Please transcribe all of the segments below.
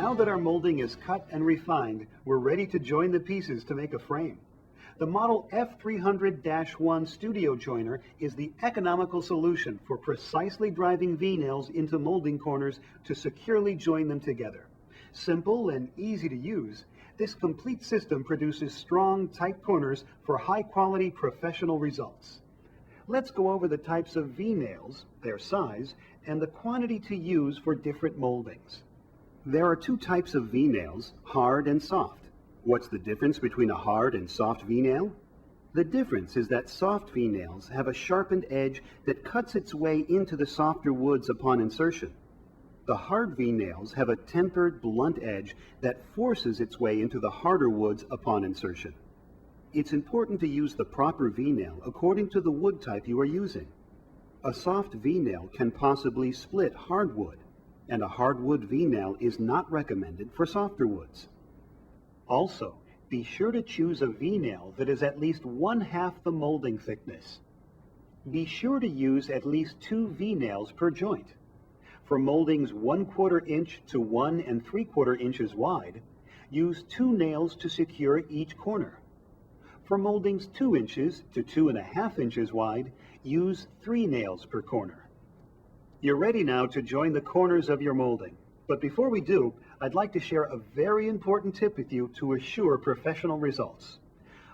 Now that our molding is cut and refined, we're ready to join the pieces to make a frame. The model F300-1 studio joiner is the economical solution for precisely driving V-nails into molding corners to securely join them together. Simple and easy to use, this complete system produces strong, tight corners for high-quality professional results. Let's go over the types of V-nails, their size, and the quantity to use for different moldings. There are two types of V-nails, hard and soft. What's the difference between a hard and soft V-nail? The difference is that soft V-nails have a sharpened edge that cuts its way into the softer woods upon insertion. The hard V-nails have a tempered, blunt edge that forces its way into the harder woods upon insertion. It's important to use the proper V-nail according to the wood type you are using. A soft V-nail can possibly split hardwood, and a hardwood V-nail is not recommended for softer woods. Also, be sure to choose a V-nail that is at least 1/2 the molding thickness. Be sure to use at least 2 V-nails per joint. For moldings 1/4 inch to 1 3/4 inches wide, use 2 nails to secure each corner. For moldings 2 inches to 2.5 inches wide, use 3 nails per corner. You're ready now to join the corners of your molding. But before we do, I'd like to share a very important tip with you to assure professional results.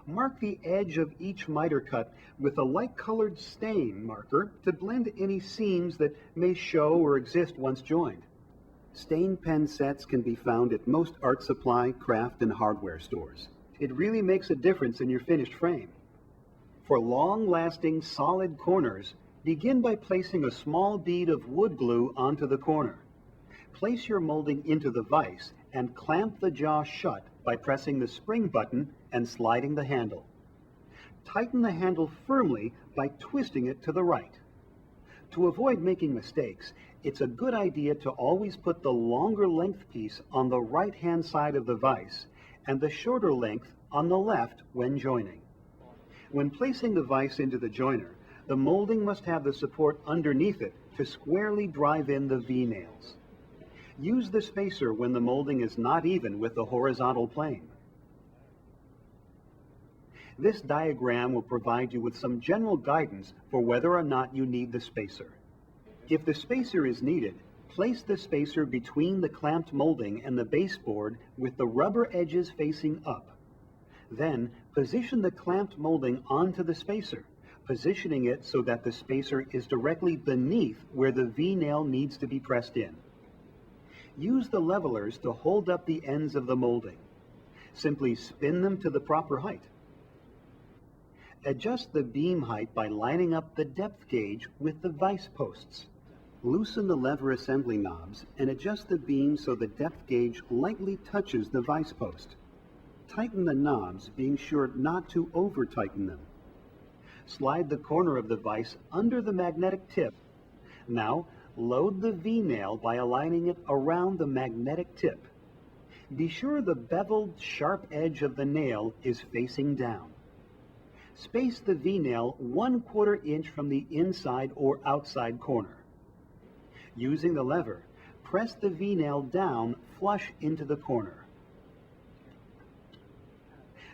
Mark the edge of each miter cut with a light-colored stain marker to blend any seams that may show or exist once joined. Stain pen sets can be found at most art supply, craft, and hardware stores. It really makes a difference in your finished frame. For long-lasting, solid corners, begin by placing a small bead of wood glue onto the corner. Place your molding into the vise and clamp the jaw shut by pressing the spring button and sliding the handle. Tighten the handle firmly by twisting it to the right. To avoid making mistakes, it's a good idea to always put the longer length piece on the right-hand side of the vise and the shorter length on the left when joining. When placing the vise into the joiner, the molding must have the support underneath it to squarely drive in the V-nails. Use the spacer when the molding is not even with the horizontal plane. This diagram will provide you with some general guidance for whether or not you need the spacer. If the spacer is needed, place the spacer between the clamped molding and the baseboard with the rubber edges facing up. Then, position the clamped molding onto the spacer, positioning it so that the spacer is directly beneath where the V-nail needs to be pressed in. Use the levelers to hold up the ends of the molding. Simply spin them to the proper height. Adjust the beam height by lining up the depth gauge with the vise posts. Loosen the lever assembly knobs and adjust the beam so the depth gauge lightly touches the vise post. Tighten the knobs, being sure not to over-tighten them. Slide the corner of the vise under the magnetic tip. Now, load the V-nail by aligning it around the magnetic tip. Be sure the beveled, sharp edge of the nail is facing down. Space the V-nail 1/4 inch from the inside or outside corner. Using the lever, press the V-nail down flush into the corner.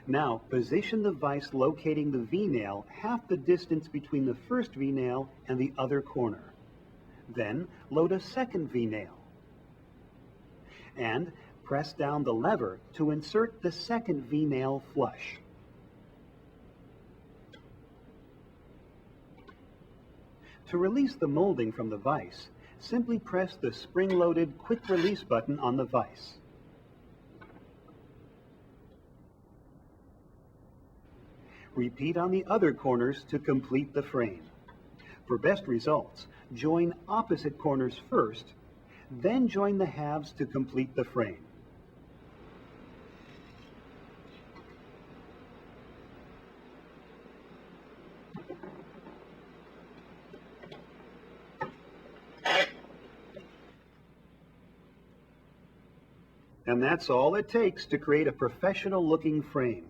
Now, position the vise locating the V-nail half the distance between the first V-nail and the other corner. Then, load a second V-nail. And press down the lever to insert the second V-nail flush. To release the molding from the vise, simply press the spring-loaded quick release button on the vise. Repeat on the other corners to complete the frame. For best results, join opposite corners first, then join the halves to complete the frame. And that's all it takes to create a professional-looking frame.